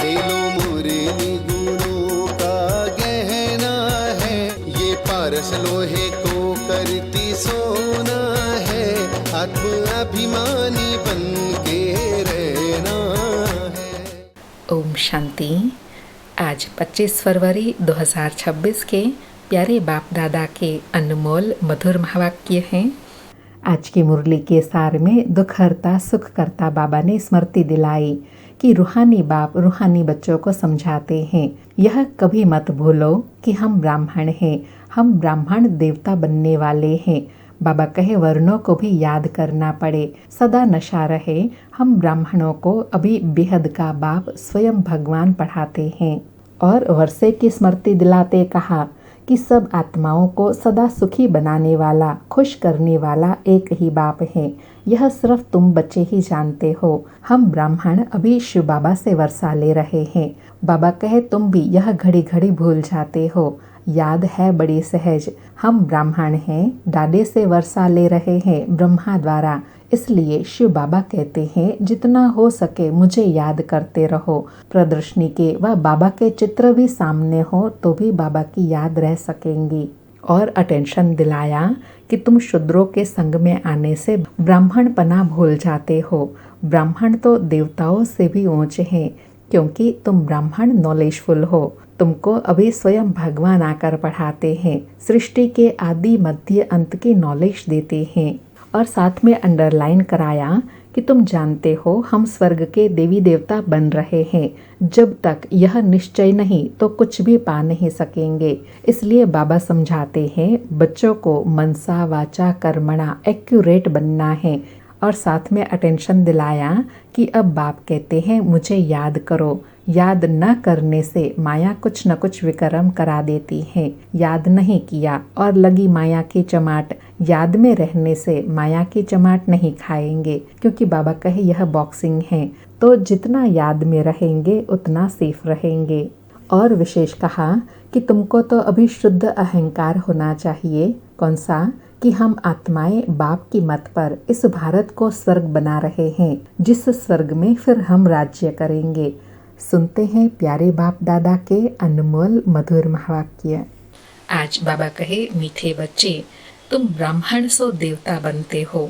ले लो मुरली गुणों का गहना है, ये पारस लोहे को करती सोना है, आत्म अभिमानी बन के रहना है। ओम शांति। आज 25 फरवरी 2026 के प्यारे बाप दादा के अनमोल मधुर महावाक्य हैं। आज की मुरली के सार में दुख हरता सुख करता बाबा ने स्मृति दिलाई कि रूहानी बाप रूहानी बच्चों को समझाते हैं, यह कभी मत भूलो कि हम ब्राह्मण हैं, हम ब्राह्मण देवता बनने वाले हैं। बाबा कहे वर्णों को भी याद करना पड़े, सदा नशा रहे। हम ब्राह्मणों को अभी बेहद का बाप स्वयं भगवान पढ़ाते हैं और वर्षे की स्मृति दिलाते कहा कि सब आत्माओं को सदा सुखी बनाने वाला, खुश करने वाला एक ही बाप है। यह सिर्फ तुम बच्चे ही जानते हो। हम ब्राह्मण अभी शिव बाबा से वर्षा ले रहे हैं। बाबा कहे तुम भी यह घड़ी घड़ी भूल जाते हो, याद है बड़ी सहज। हम ब्राह्मण हैं, डाडे से वर्षा ले रहे हैं ब्रह्मा द्वारा। इसलिए शिव बाबा कहते हैं जितना हो सके मुझे याद करते रहो। प्रदर्शनी के व बाबा के चित्र भी सामने हो तो भी बाबा की याद रह सकेंगी। और अटेंशन दिलाया कि तुम शूद्रों के संग में आने से ब्राह्मण पना भूल जाते हो। ब्राह्मण तो देवताओं से भी ऊंचे हैं, क्योंकि तुम ब्राह्मण नॉलेजफुल हो। तुमको अभी स्वयं भगवान आकर पढ़ाते हैं, सृष्टि के आदि मध्य अंत की नॉलेज देते हैं। और साथ में अंडरलाइन कराया कि तुम जानते हो हम स्वर्ग के देवी देवता बन रहे हैं। जब तक यह निश्चय नहीं तो कुछ भी पा नहीं सकेंगे। इसलिए बाबा समझाते हैं बच्चों को मनसा वाचा कर्मणा एक्यूरेट बनना है। और साथ में अटेंशन दिलाया कि अब बाप कहते हैं मुझे याद करो। याद न करने से माया कुछ न कुछ विक्रम करा देती है। याद नहीं किया और लगी माया की चमाट। याद में रहने से माया की चमाट नहीं खाएंगे, क्योंकि बाबा कहे यह बॉक्सिंग है। तो जितना याद में रहेंगे उतना सेफ रहेंगे। और विशेष कहा कि तुमको तो अभी शुद्ध अहंकार होना चाहिए। कौन सा? कि हम आत्माएं बाप की मत पर इस भारत को स्वर्ग बना रहे हैं, जिस स्वर्ग में फिर हम राज्य करेंगे। सुनते हैं प्यारे बाप दादा के अनमोल मधुर महावाक्य। आज बाबा कहे मीठे बच्चे, तुम ब्राह्मण सो देवता बनते हो,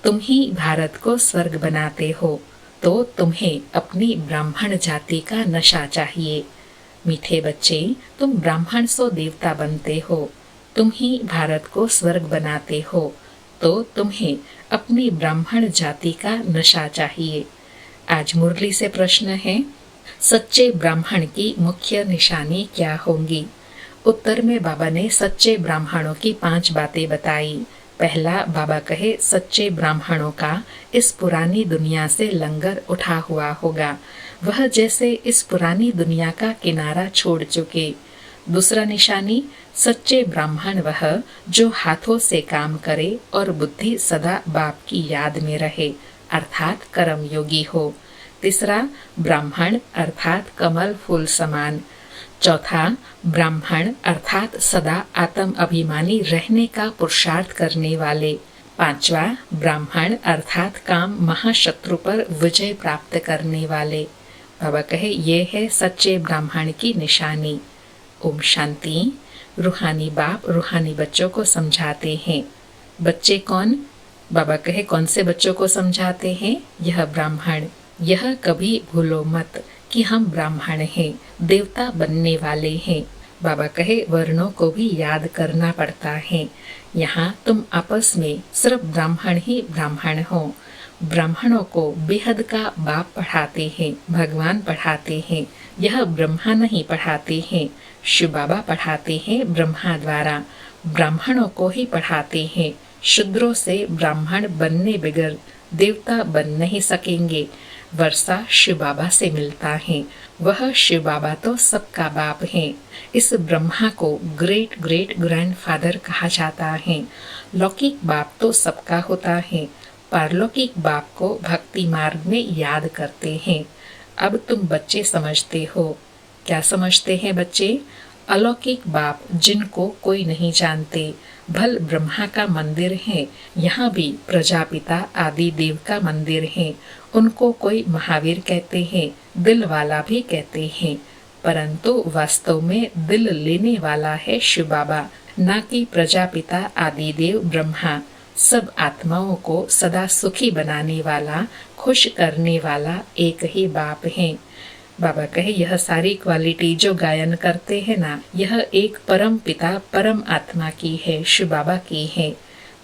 तुम ही भारत को स्वर्ग बनाते हो, तो तुम्हें अपनी ब्राह्मण जाति का नशा चाहिए। मीठे बच्चे, तुम ब्राह्मण सो देवता बनते हो, तुम ही भारत को स्वर्ग बनाते हो, तो तुम्हें अपनी ब्राह्मण जाति का नशा चाहिए। आज मुरली से प्रश्न है, सच्चे ब्राह्मण की मुख्य निशानी क्या होंगी? उत्तर में बाबा ने सच्चे ब्राह्मणों की 5 बातें बताई। पहला, बाबा कहे सच्चे ब्राह्मणों का इस पुरानी दुनिया से लंगर उठा हुआ होगा, वह जैसे इस पुरानी दुनिया का किनारा छोड़ चुके। दूसरा निशानी, सच्चे ब्राह्मण वह जो हाथों से काम करे और बुद्धि सदा बाप की याद में रहे, अर्थात कर्म योगी हो। तीसरा, ब्राह्मण अर्थात कमल फूल समान। चौथा, ब्राह्मण अर्थात सदा आत्म अभिमानी रहने का पुरुषार्थ करने वाले। पांचवा, ब्राह्मण अर्थात काम महाशत्रु पर विजय प्राप्त करने वाले। बाबा कहे ये है सच्चे ब्राह्मण की निशानी। ओम शांति। रूहानी बाप रूहानी बच्चों को समझाते हैं। बच्चे कौन? बाबा कहे कौन से बच्चों को समझाते हैं? यह ब्राह्मण। यह कभी भूलो मत कि हम ब्राह्मण हैं, देवता बनने वाले हैं। बाबा कहे वर्णों को भी याद करना पड़ता है। यहाँ तुम आपस में सिर्फ ब्राह्मण ही ब्राह्मण हो। ब्राह्मणों को बेहद का बाप पढ़ाते हैं, भगवान पढ़ाते हैं। यह ब्रह्मा नहीं पढ़ाते हैं, शिव बाबा पढ़ाते हैं ब्रह्मा द्वारा। ब्राह्मणों को ही पढ़ाते हैं। शूद्रों से ब्राह्मण बनने बगैर देवता बन नहीं सकेंगे। वर्षा शिव बाबा से मिलता है। वह शिव बाबा तो सबका बाप है। इस ब्रह्मा को ग्रेट ग्रेट ग्रैंडफादर कहा जाता है। लौकिक बाप तो सबका होता है, पारलौकिक बाप को भक्ति मार्ग में याद करते हैं। अब तुम बच्चे समझते हो। क्या समझते हैं बच्चे? अलौकिक बाप जिनको कोई नहीं जानते, भल ब्रह्मा का मंदिर है, यहाँ भी प्रजापिता आदि देव का मंदिर है। उनको कोई महावीर कहते हैं, दिल वाला भी कहते हैं, परंतु वास्तव में दिल लेने वाला है शिव बाबा, न कि प्रजापिता आदिदेव ब्रह्मा। सब आत्माओं को सदा सुखी बनाने वाला, खुश करने वाला एक ही बाप है। बाबा कहे यह सारी क्वालिटी जो गायन करते हैं ना, यह एक परम पिता परम आत्मा की है, शिव बाबा की है।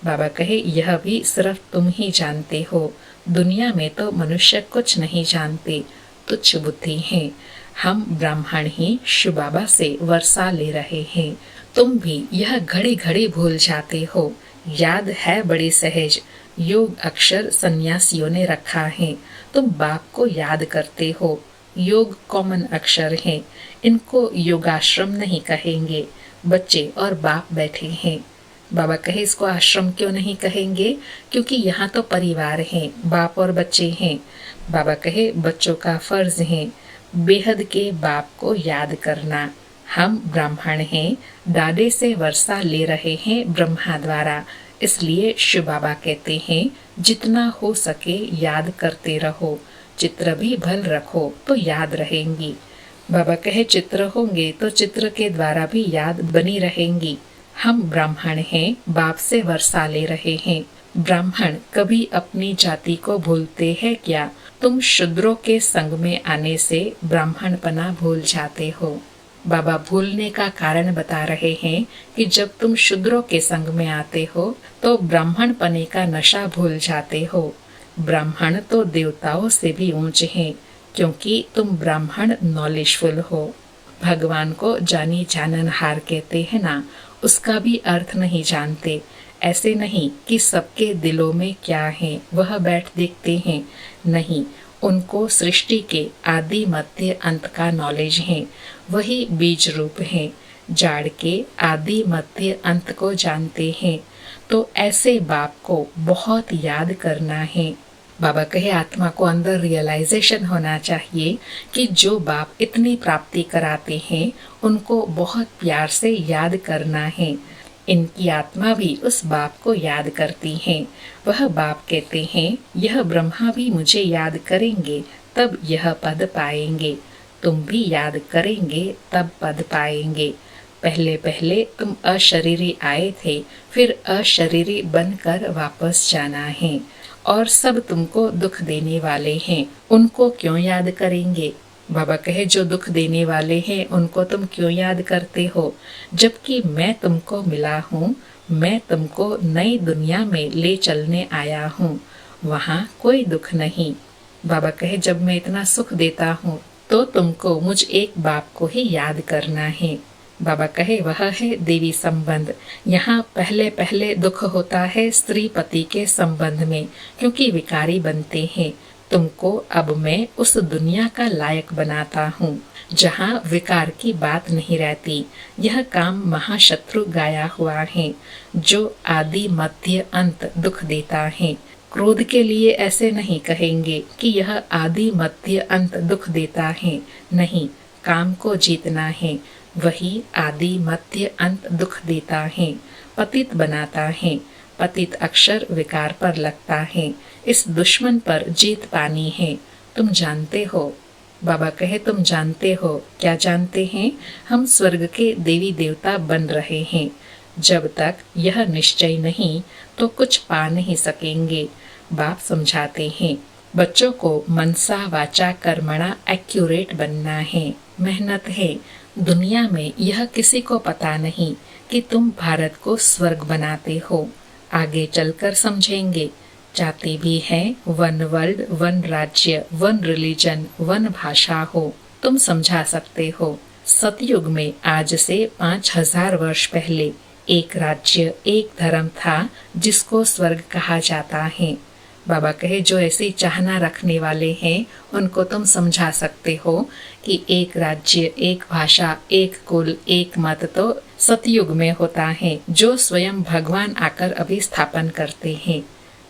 बाबा कहे यह भी सिर्फ तुम ही जानते हो, दुनिया में तो मनुष्य कुछ नहीं जानते, तुच्छ बुद्धि है। हम ब्राह्मण ही शिव बाबा से वर्षा ले रहे हैं। तुम भी यह घड़ी घड़ी भूल जाते हो। याद है बड़ी सहज, योग अक्षर सन्यासियों ने रखा है, तुम बाप को याद करते हो। योग कॉमन अक्षर है, इनको योगाश्रम नहीं कहेंगे। बच्चे और बाप बैठे हैं। बाबा कहे इसको आश्रम क्यों नहीं कहेंगे, क्योंकि यहाँ तो परिवार है, बाप और बच्चे हैं। बाबा कहे बच्चों का फर्ज है बेहद के बाप को याद करना। हम ब्राह्मण हैं, दादे से वर्षा ले रहे हैं ब्रह्मा द्वारा, इसलिए शिव बाबा कहते हैं जितना हो सके याद करते रहो, चित्र भी भल रखो तो याद रहेंगी। बाबा कहे चित्र होंगे तो चित्र के द्वारा भी याद बनी रहेंगी। हम ब्राह्मण हैं, बाप से वर्षा ले रहे हैं। ब्राह्मण कभी अपनी जाति को भूलते हैं क्या? तुम शूद्रों के संग में आने से ब्राह्मणपना भूल जाते हो। बाबा भूलने का कारण बता रहे हैं कि जब तुम शूद्रों के संग में आते हो तो ब्राह्मणपने का नशा भूल जाते हो। ब्राह्मण तो देवताओं से भी ऊंचे हैं, क्योंकि तुम ब्राह्मण नॉलेजफुल हो। भगवान को जानी जाननहार कहते हैं ना, उसका भी अर्थ नहीं जानते। ऐसे नहीं कि सबके दिलों में क्या है वह बैठ देखते हैं, नहीं, उनको सृष्टि के आदि मध्य अंत का नॉलेज है, वही बीज रूप है। जाड़ के आदि मध्य अंत को जानते हैं, तो ऐसे बाप को बहुत याद करना है। बाबा कहे आत्मा को अंदर रियलाइजेशन होना चाहिए कि जो बाप इतनी प्राप्ति कराते हैं उनको बहुत प्यार से याद करना है। इनकी आत्मा भी उस बाप को याद करती है। वह बाप कहते हैं यह ब्रह्मा भी मुझे याद करेंगे तब यह पद पाएंगे, तुम भी याद करेंगे तब पद पाएंगे। पहले पहले तुम अशरीरी आए थे, फिर अशरीरी बनकर वापस जाना है, और सब तुमको दुख देने वाले हैं, उनको क्यों याद करेंगे? बाबा कहे जो दुख देने वाले हैं उनको तुम क्यों याद करते हो, जबकि मैं तुमको मिला हूँ, मैं तुमको नई दुनिया में ले चलने आया हूँ, वहाँ कोई दुख नहीं। बाबा कहे जब मैं इतना सुख देता हूँ तो तुमको मुझ एक बाप को ही याद करना है। बाबा कहे वह है देवी संबंध। यहाँ पहले पहले दुख होता है स्त्री पति के संबंध में, क्योंकि विकारी बनते हैं। तुमको अब मैं उस दुनिया का लायक बनाता हूँ जहाँ विकार की बात नहीं रहती। यह काम महाशत्रु गाया हुआ है, जो आदि मध्य अंत दुख देता है। क्रोध के लिए ऐसे नहीं कहेंगे कि यह आदि मध्य अंत दुख देता है, नहीं, काम को जीतना है, वही आदि मध्य अंत दुख देता है, पतित बनाता है। पतित अक्षर विकार पर लगता है, इस दुश्मन पर जीत पानी है। तुम जानते हो? बाबा कहे तुम जानते हो? क्या जानते हैं? हम स्वर्ग के देवी देवता बन रहे हैं। जब तक यह निश्चय नहीं तो कुछ पा नहीं सकेंगे। बाप समझाते हैं बच्चों को मनसा वाचा कर्मणा एक्यूरेट बनना है, मेहनत है। दुनिया में यह किसी को पता नहीं कि तुम भारत को स्वर्ग बनाते हो। आगे चलकर समझेंगे। जाति भी है, वन वर्ल्ड, वन राज्य, वन रिलीजन, वन भाषा हो, तुम समझा सकते हो। सतयुग में आज से 5000 वर्ष पहले एक राज्य, एक धर्म था जिसको स्वर्ग कहा जाता है। बाबा कहे जो ऐसी चाहना रखने वाले हैं उनको तुम समझा सकते हो कि एक राज्य, एक भाषा, एक कुल, एक मत तो सतयुग में होता है, जो स्वयं भगवान आकर अभी स्थापन करते हैं।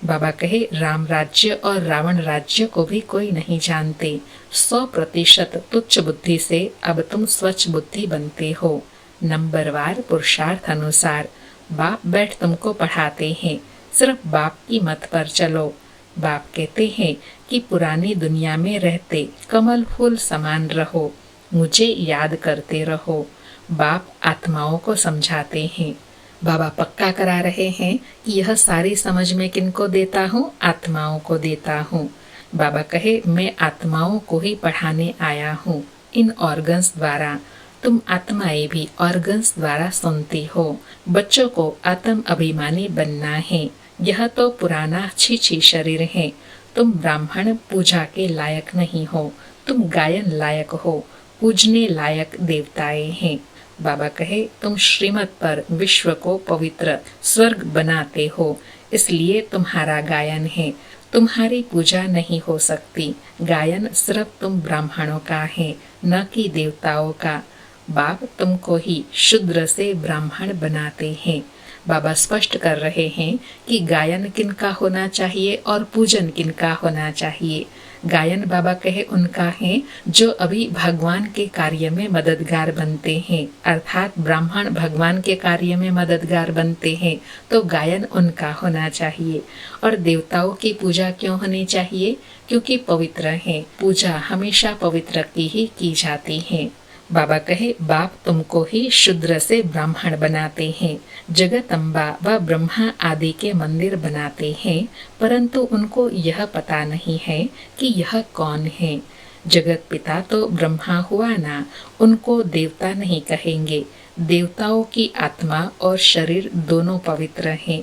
बाबा कहे राम राज्य और रावण राज्य को भी कोई नहीं जानते। 100% तुच्छ बुद्धि से अब तुम स्वच्छ बुद्धि बनते हो। नंबरवार पुरुषार्थ अनुसार बाप बैठ तुमको पढ़ाते हैं। सिर्फ बाप की मत पर चलो। बाप कहते हैं कि पुरानी दुनिया में रहते कमल फूल समान रहो, मुझे याद करते रहो। बाप आत्माओं को समझाते हैं। बाबा पक्का करा रहे हैं कि यह सारी समझ में किनको देता हूँ? आत्माओं को देता हूँ। बाबा कहे मैं आत्माओं को ही पढ़ाने आया हूँ इन ऑर्गन्स द्वारा। तुम आत्माएं भी ऑर्गन्स द्वारा सुनती हो। बच्चों को आत्म अभिमानी बनना है। यह तो पुराना छी शरीर है। तुम ब्राह्मण पूजा के लायक नहीं हो, तुम गायन लायक हो, पूजने लायक देवताएं हैं। बाबा कहे तुम श्रीमत पर विश्व को पवित्र स्वर्ग बनाते हो, इसलिए तुम्हारा गायन है। तुम्हारी पूजा नहीं हो सकती। गायन सिर्फ तुम ब्राह्मणों का है, न कि देवताओं का। बाप तुमको ही शूद्र से ब्राह्मण बनाते हैं। बाबा स्पष्ट कर रहे हैं कि गायन किनका होना चाहिए और पूजन किनका होना चाहिए। गायन बाबा कहे उनका है जो अभी भगवान के कार्य में मददगार बनते हैं, अर्थात ब्राह्मण भगवान के कार्य में मददगार बनते हैं, तो गायन उनका होना चाहिए। और देवताओं की पूजा क्यों होनी चाहिए? क्योंकि पवित्र है। पूजा हमेशा पवित्र की ही की जाती है। बाबा कहे बाप तुमको ही शूद्र से ब्राह्मण बनाते हैं। जगदम्बा व ब्रह्मा आदि के मंदिर बनाते हैं, परंतु उनको यह पता नहीं है कि यह कौन है। जगत पिता तो ब्रह्मा हुआ ना, उनको देवता नहीं कहेंगे। देवताओं की आत्मा और शरीर दोनों पवित्र हैं।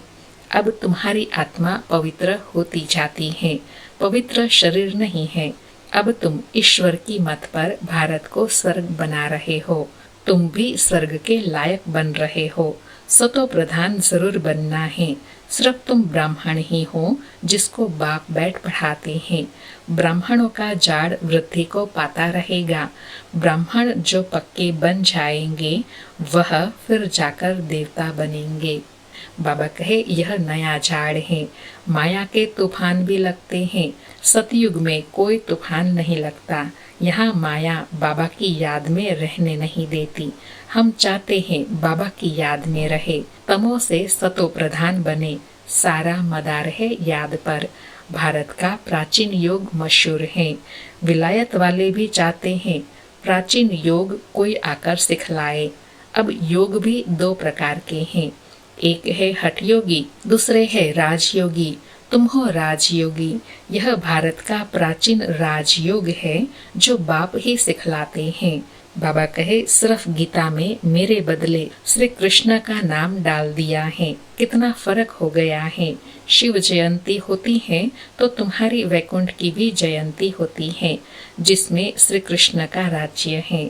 अब तुम्हारी आत्मा पवित्र होती जाती है, पवित्र शरीर नहीं है। अब तुम ईश्वर की मत पर भारत को स्वर्ग बना रहे हो। तुम भी स्वर्ग के लायक बन रहे हो। सतो प्रधान जरूर बनना है। सिर्फ तुम ब्राह्मण ही हो जिसको बाप बैठ पढ़ाते हैं। ब्राह्मणों का जाड़ वृद्धि को पाता रहेगा। ब्राह्मण जो पक्के बन जाएंगे वह फिर जाकर देवता बनेंगे। बाबा कहे यह नया झाड़ है। माया के तूफान भी लगते हैं, सतयुग में कोई तूफान नहीं लगता। यहाँ माया बाबा की याद में रहने नहीं देती। हम चाहते हैं बाबा की याद में रहे, तमो से सतो प्रधान बने। सारा मदार है याद पर। भारत का प्राचीन योग मशहूर है। विलायत वाले भी चाहते हैं प्राचीन योग कोई आकर सिखलाए। अब योग भी दो प्रकार के हैं, एक है हठ योगी, दूसरे है राजयोगी। तुम हो राजयोगी। यह भारत का प्राचीन राजयोग है जो बाप ही सिखलाते हैं। बाबा कहे सिर्फ गीता में मेरे बदले श्री कृष्ण का नाम डाल दिया है। कितना फर्क हो गया है। शिव जयंती होती है तो तुम्हारी वैकुंठ की भी जयंती होती है, जिसमें श्री कृष्ण का राज्य है।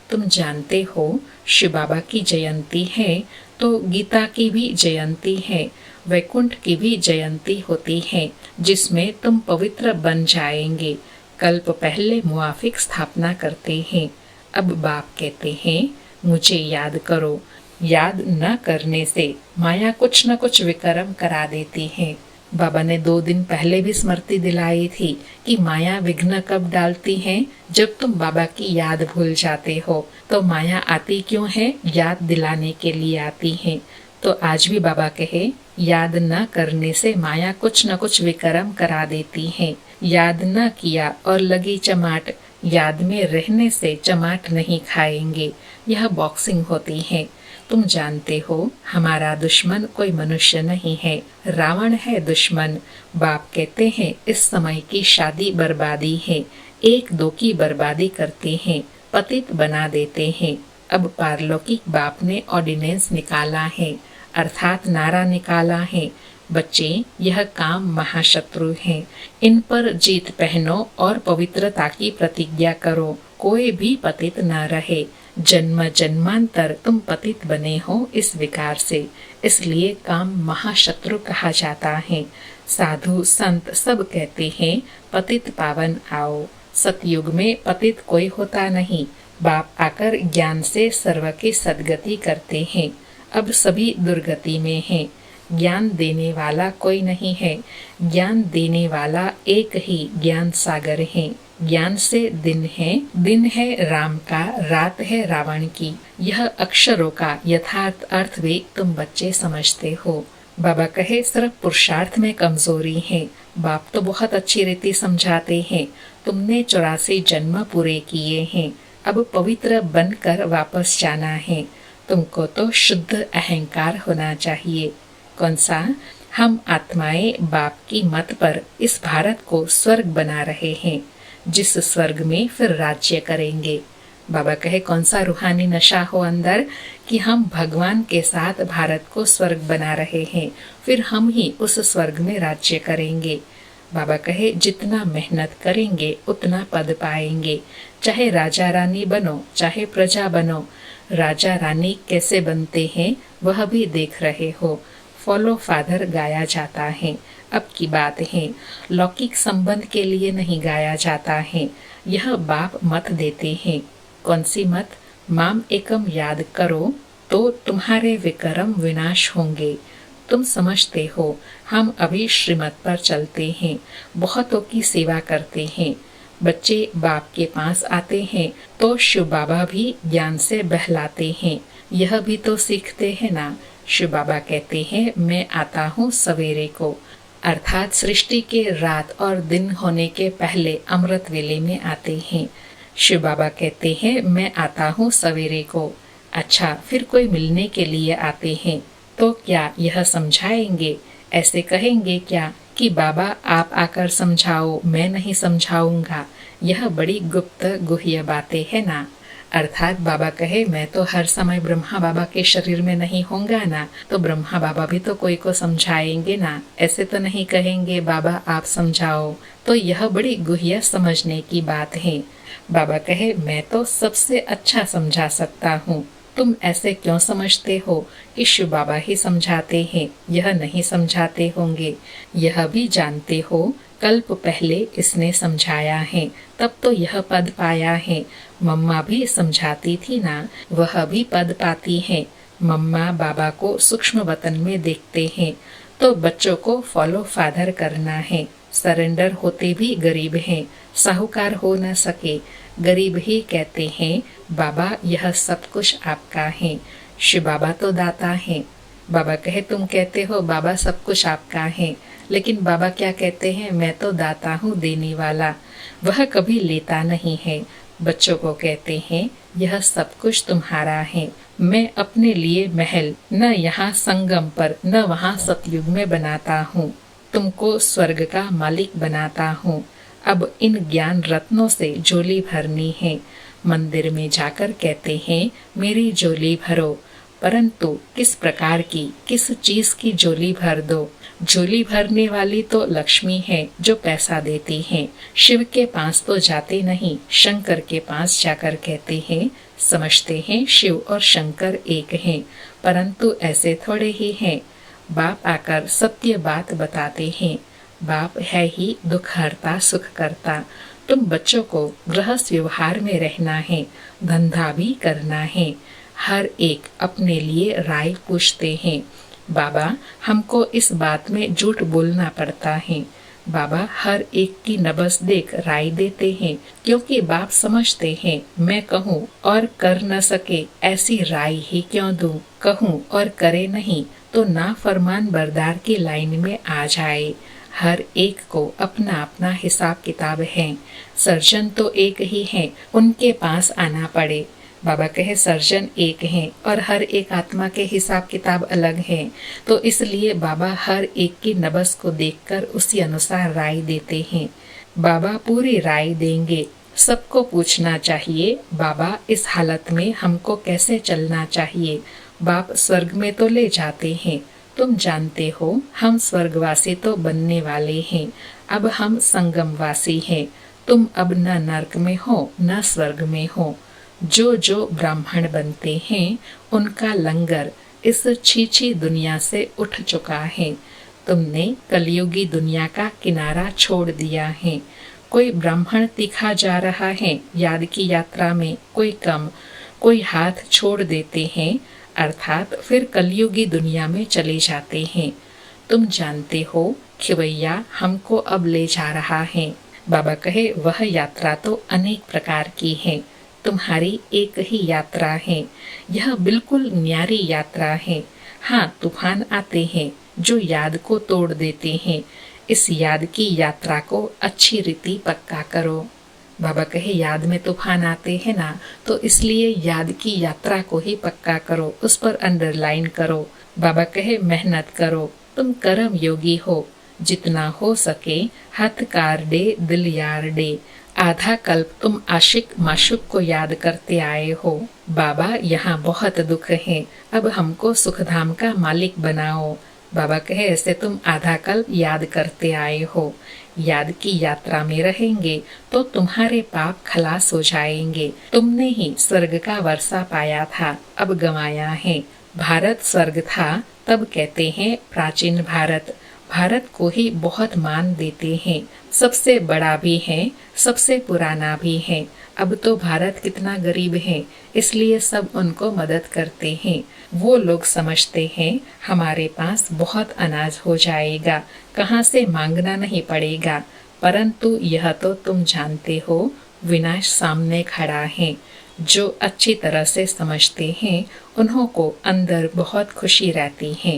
तुम जानते हो शिव बाबा की जयंती है तो गीता की भी जयंती है, वैकुंठ की भी जयंती होती है, जिसमें तुम पवित्र बन जाएंगे। कल्प पहले मुआफिक स्थापना करते हैं। अब बाप कहते हैं मुझे याद करो। याद न करने से माया कुछ न कुछ विक्रम करा देती है। बाबा ने 2 दिन पहले भी स्मृति दिलाई थी कि माया विघ्न कब डालती है? जब तुम बाबा की याद भूल जाते हो। तो माया आती क्यों है? याद दिलाने के लिए आती है। तो आज भी बाबा कहे याद न करने से माया कुछ न कुछ विक्रम करा देती है। याद न किया और लगी चमाट, याद में रहने से चमाट नहीं खाएंगे। यह बॉक्सिंग होती है। तुम जानते हो हमारा दुश्मन कोई मनुष्य नहीं है, रावण है दुश्मन। बाप कहते हैं इस समय की शादी बर्बादी है। 1-2 की बर्बादी करते हैं, पतित बना देते हैं। अब पारलौकिक बाप ने ऑर्डिनेंस निकाला है, अर्थात नारा निकाला है, बच्चे यह काम महाशत्रु है, इन पर जीत पहनो और पवित्रता की प्रतिज्ञा करो। कोई भी पतित न रहे। जन्म जन्मांतर तुम पतित बने हो इस विकार से, इसलिए काम महाशत्रु कहा जाता है। साधु संत सब कहते हैं पतित पावन आओ। सतयुग में पतित कोई होता नहीं। बाप आकर ज्ञान से सर्व की सद्गति करते हैं। अब सभी दुर्गति में हैं। ज्ञान देने वाला कोई नहीं है। ज्ञान देने वाला एक ही ज्ञान सागर है। ज्ञान से दिन है राम का, रात है रावण की। यह अक्षरों का यथार्थ अर्थ भी तुम बच्चे समझते हो। बाबा कहे सिर्फ पुरुषार्थ में कमजोरी है। बाप तो बहुत अच्छी रीति समझाते हैं। तुमने 84 जन्म पूरे किए हैं, अब पवित्र बनकर वापस जाना है। तुमको तो शुद्ध अहंकार होना चाहिए। कौन सा? हम आत्माएं बाप की मत पर इस भारत को स्वर्ग बना रहे हैं, जिस स्वर्ग में फिर राज्य करेंगे। बाबा कहे कौन सा रूहानी नशा हो अंदर कि हम भगवान के साथ भारत को स्वर्ग बना रहे हैं, फिर हम ही उस स्वर्ग में राज्य करेंगे। बाबा कहे जितना मेहनत करेंगे उतना पद पाएंगे। चाहे राजा रानी बनो, चाहे प्रजा बनो। राजा रानी कैसे बनते हैं वह भी देख रहे हो। फॉलो फादर गाया जाता है। अब की बात है, लौकिक संबंध के लिए नहीं गाया जाता है। यह बाप मत देते हैं। कौन सी मत? माम एकम याद करो तो तुम्हारे विक्रम विनाश होंगे। तुम समझते हो हम अभी श्रीमत पर चलते हैं, बहुतों की सेवा करते हैं। बच्चे बाप के पास आते हैं तो शिव बाबा भी ज्ञान से बहलाते हैं। यह भी तो सीखते हैं ना। शिव बाबा कहते हैं मैं आता हूँ सवेरे को, अर्थात सृष्टि के रात और दिन होने के पहले अमृत वेले में आते हैं। शिव बाबा कहते हैं मैं आता हूँ सवेरे को। अच्छा, फिर कोई मिलने के लिए आते हैं तो क्या यह समझाएंगे? ऐसे कहेंगे क्या कि बाबा आप आकर समझाओ, मैं नहीं समझाऊंगा? यह बड़ी गुप्त गुह्य बातें है ना। अर्थात बाबा कहे मैं तो हर समय ब्रह्मा बाबा के शरीर में नहीं होऊंगा ना, तो ब्रह्मा बाबा भी तो कोई को समझाएंगे ना। ऐसे तो नहीं कहेंगे बाबा आप समझाओ। तो यह बड़ी गुह्य समझने की बात है। बाबा कहे मैं तो सबसे अच्छा समझा सकता हूँ। तुम ऐसे क्यों समझते हो कि शिव बाबा ही समझाते हैं, यह नहीं समझाते होंगे? यह भी जानते हो कल्प पहले इसने समझाया है, तब तो यह पद पाया है। मम्मा भी समझाती थी ना, वह भी पद पाती है। मम्मा बाबा को सूक्ष्म वतन में देखते हैं, तो बच्चों को फॉलो फादर करना है। सरेंडर होते भी गरीब हैं, साहूकार हो न सके। गरीब ही कहते हैं बाबा यह सब कुछ आपका है। शिव बाबा तो दाता है। बाबा कहे तुम कहते हो बाबा सब कुछ आपका है, लेकिन बाबा क्या कहते हैं? मैं तो दाता हूँ, देने वाला। वह कभी लेता नहीं है। बच्चों को कहते हैं यह सब कुछ तुम्हारा है। मैं अपने लिए महल न यहाँ संगम पर न वहाँ सतयुग में बनाता हूँ, तुमको स्वर्ग का मालिक बनाता हूँ। अब इन ज्ञान रत्नों से झोली भरनी है। मंदिर में जाकर कहते हैं मेरी झोली भरो, परंतु किस प्रकार की, किस चीज की झोली भर दो? झोली भरने वाली तो लक्ष्मी है जो पैसा देती है। शिव के पास तो जाते नहीं, शंकर के पास जाकर कहते हैं समझते हैं शिव और शंकर एक हैं, परंतु ऐसे थोड़े ही हैं। बाप आकर सत्य बात बताते हैं। बाप है ही दुख हरता सुख करता। तुम बच्चों को गृहस्थ व्यवहार में रहना है, धंधा भी करना है। हर एक अपने लिए राय पूछते हैं। बाबा हमको इस बात में झूठ बोलना पड़ता है। बाबा हर एक की नबज देख राय देते हैं, क्योंकि बाप समझते हैं मैं कहूँ और कर न सके ऐसी राय ही क्यों दूं। कहूँ और करे नहीं तो ना फरमान बरदार की लाइन में आ जाए। हर एक को अपना अपना हिसाब किताब है। सर्जन तो एक ही है, उनके पास आना पड़े। बाबा कहे सर्जन एक हैं और हर एक आत्मा के हिसाब किताब अलग है, तो इसलिए बाबा हर एक की नबज को देखकर उसी अनुसार राय देते हैं। बाबा पूरी राय देंगे। सबको पूछना चाहिए बाबा इस हालत में हमको कैसे चलना चाहिए। बाप स्वर्ग में तो ले जाते हैं, तुम जानते हो हम स्वर्गवासी तो बनने वाले हैं। अब हम संगमवासी हैं। तुम अब न नरक में हो न स्वर्ग में हो। जो जो ब्राह्मण बनते हैं उनका लंगर इस छीछी दुनिया से उठ चुका है। तुमने कलयुगी दुनिया का किनारा छोड़ दिया है। कोई ब्राह्मण तीखा जा रहा है याद की यात्रा में, कोई कम, कोई हाथ छोड़ देते हैं, अर्थात फिर कलयुगी दुनिया में चले जाते हैं। तुम जानते हो खिवैया हमको अब ले जा रहा है। बाबा कहे वह यात्रा तो अनेक प्रकार की है, तुम्हारी एक ही यात्रा है। यह बिल्कुल न्यारी यात्रा है। हाँ, तूफान आते हैं, जो याद को तोड़ देते हैं। इस याद की यात्रा को अच्छी रीति पक्का करो। बाबा कहे याद में तूफान आते हैं ना, तो इसलिए याद की यात्रा को ही पक्का करो, उस पर अंडरलाइन करो। बाबा कहे मेहनत करो, तुम कर्म योगी हो, जितना हो सके हाथ कार डे दिल यार डे। आधा कल्प तुम आशिक माशुक को याद करते आए हो। बाबा यहाँ बहुत दुख है, अब हमको सुखधाम का मालिक बनाओ। बाबा कहे ऐसे तुम आधा कल्प याद करते आए हो, याद की यात्रा में रहेंगे तो तुम्हारे पाप खलास हो जाएंगे। तुमने ही स्वर्ग का वर्षा पाया था, अब गंवाया है। भारत स्वर्ग था तब कहते हैं प्राचीन भारत। भारत को ही बहुत मान देते हैं, सबसे बड़ा भी है, सबसे पुराना भी है। अब तो भारत कितना गरीब है, इसलिए सब उनको मदद करते हैं। वो लोग समझते हैं हमारे पास बहुत अनाज हो जाएगा, कहाँ से मांगना नहीं पड़ेगा। परंतु यह तो तुम जानते हो विनाश सामने खड़ा है। जो अच्छी तरह से समझते हैं उन्हों को अंदर बहुत खुशी रहती है।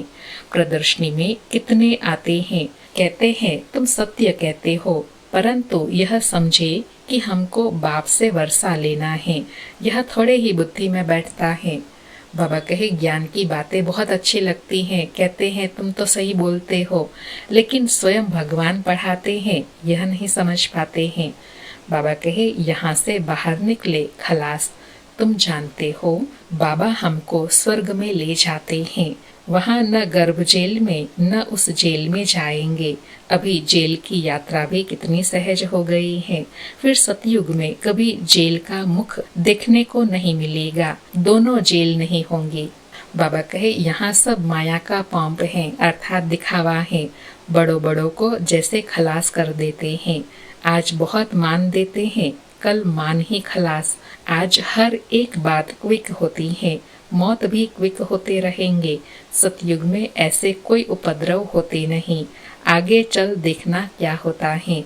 प्रदर्शनी में कितने आते हैं, कहते हैं तुम सत्य कहते हो, परंतु यह समझे कि हमको बाप से वर्षा लेना है। यह थोड़े ही बुद्धि में बैठता है। बाबा कहे ज्ञान की बातें बहुत अच्छी लगती हैं, कहते हैं तुम तो सही बोलते हो, लेकिन स्वयं भगवान पढ़ाते हैं यह नहीं समझ पाते हैं। बाबा कहे यहाँ से बाहर निकले खलास। तुम जानते हो बाबा हमको स्वर्ग में ले जाते हैं, वहाँ न गर्भ जेल में न उस जेल में जाएंगे। अभी जेल की यात्रा भी कितनी सहज हो गई है। फिर सतयुग में कभी जेल का मुख देखने को नहीं मिलेगा, दोनों जेल नहीं होंगे। बाबा कहे यहाँ सब माया का पंप है, अर्थात दिखावा है। बड़ों बड़ों को जैसे खलास कर देते हैं। आज बहुत मान देते हैं, कल मान ही खलास। आज हर एक बात क्विक होती है, मौत भी क्विक होते रहेंगे। सतयुग में ऐसे कोई उपद्रव होते नहीं। आगे चल देखना क्या होता है।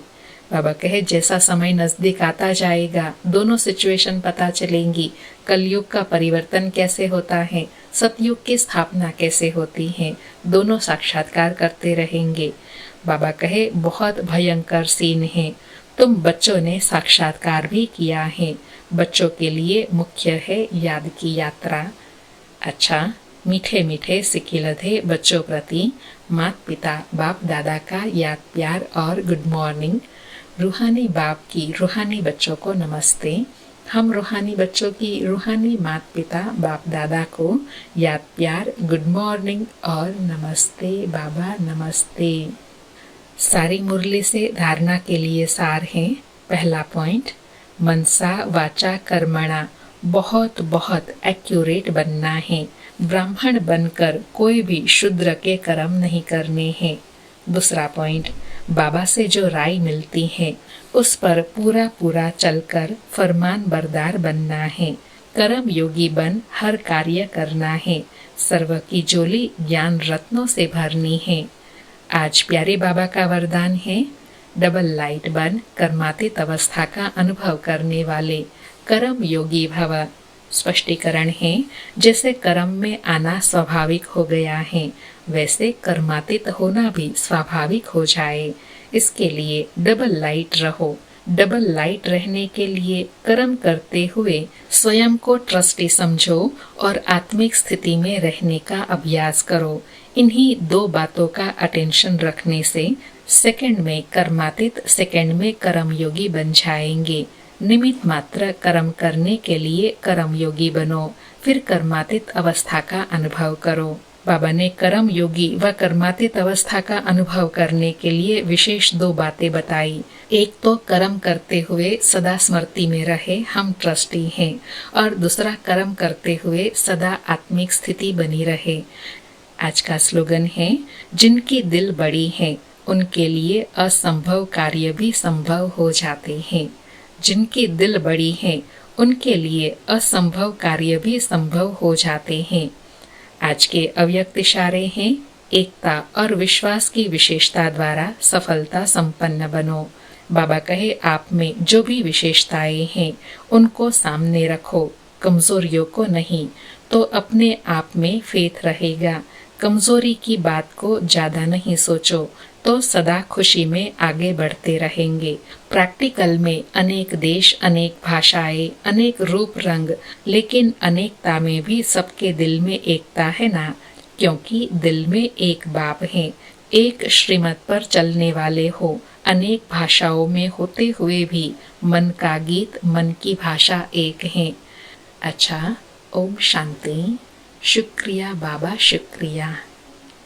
बाबा कहे जैसा समय नजदीक आता जाएगा दोनों सिचुएशन पता चलेंगी। कलयुग का परिवर्तन कैसे होता है, सतयुग की स्थापना कैसे होती है, दोनों साक्षात्कार करते रहेंगे। बाबा कहे बहुत भयंकर सीन है। तुम बच्चों ने साक्षात्कार भी किया है। बच्चों के लिए मुख्य है याद की यात्रा। अच्छा, मीठे मीठे सिकिलधे बच्चों प्रति माता पिता बाप दादा का याद प्यार और गुड मॉर्निंग। रूहानी बाप की रूहानी बच्चों को नमस्ते। हम रूहानी बच्चों की रूहानी माता पिता बाप दादा को याद प्यार गुड मॉर्निंग और नमस्ते बाबा नमस्ते। सारी मुरली से धारणा के लिए सार है। पहला पॉइंट, मनसा वाचा कर्मणा बहुत बहुत एक्यूरेट बनना है। ब्राह्मण बनकर कोई भी शूद्र के कर्म नहीं करने हैं। दूसरा पॉइंट, बाबा से जो राय मिलती है उस पर पूरा पूरा चलकर फरमान बरदार बनना है। कर्म योगी बन हर कार्य करना है। सर्व की झोली ज्ञान रत्नों से भरनी है। आज प्यारे बाबा का वरदान है, डबल लाइट बन कर्मातीत अवस्था का अनुभव करने वाले कर्म योगी भव। स्पष्टीकरण है, जैसे कर्म में आना स्वाभाविक हो गया है वैसे कर्मातीत होना भी स्वाभाविक हो जाए। इसके लिए डबल लाइट रहो। डबल लाइट रहने के लिए कर्म करते हुए स्वयं को ट्रस्टी समझो और आत्मिक स्थिति में रहने का अभ्यास करो। इन्हीं दो बातों का अटेंशन रखने से सेकंड में कर्मातीत, सेकंड में कर्म योगी बन जाएंगे। निमित्त मात्र कर्म करने के लिए कर्म योगी बनो, फिर कर्मातीत अवस्था का अनुभव करो। बाबा ने कर्म योगी व कर्मातीत अवस्था का अनुभव करने के लिए विशेष दो बातें बताई। एक तो कर्म करते हुए सदा स्मृति में रहे हम ट्रस्टी हैं, और दूसरा कर्म करते हुए सदा आत्मिक स्थिति बनी रहे। आज का स्लोगन है, जिनकी दिल बड़ी है उनके लिए असंभव कार्य भी संभव हो जाते हैं। जिनकी दिल बड़ी है उनके लिए असंभव कार्य भी संभव हो जाते हैं। आज के अव्यक्त इशारे हैं, एकता और विश्वास की विशेषता द्वारा सफलता संपन्न बनो। बाबा कहे आप में जो भी विशेषताएं हैं उनको सामने रखो, कमजोरियों को नहीं, तो अपने आप में फेथ रहेगा। कमजोरी की बात को ज्यादा नहीं सोचो तो सदा खुशी में आगे बढ़ते रहेंगे। प्रैक्टिकल में अनेक देश, अनेक भाषाएं, अनेक रूप रंग, लेकिन अनेकता में भी सबके दिल में एकता है ना, क्योंकि दिल में एक बाप है। एक श्रीमत पर चलने वाले हो, अनेक भाषाओं में होते हुए भी मन का गीत, मन की भाषा एक है। अच्छा, ओम शांति। शुक्रिया बाबा, शुक्रिया।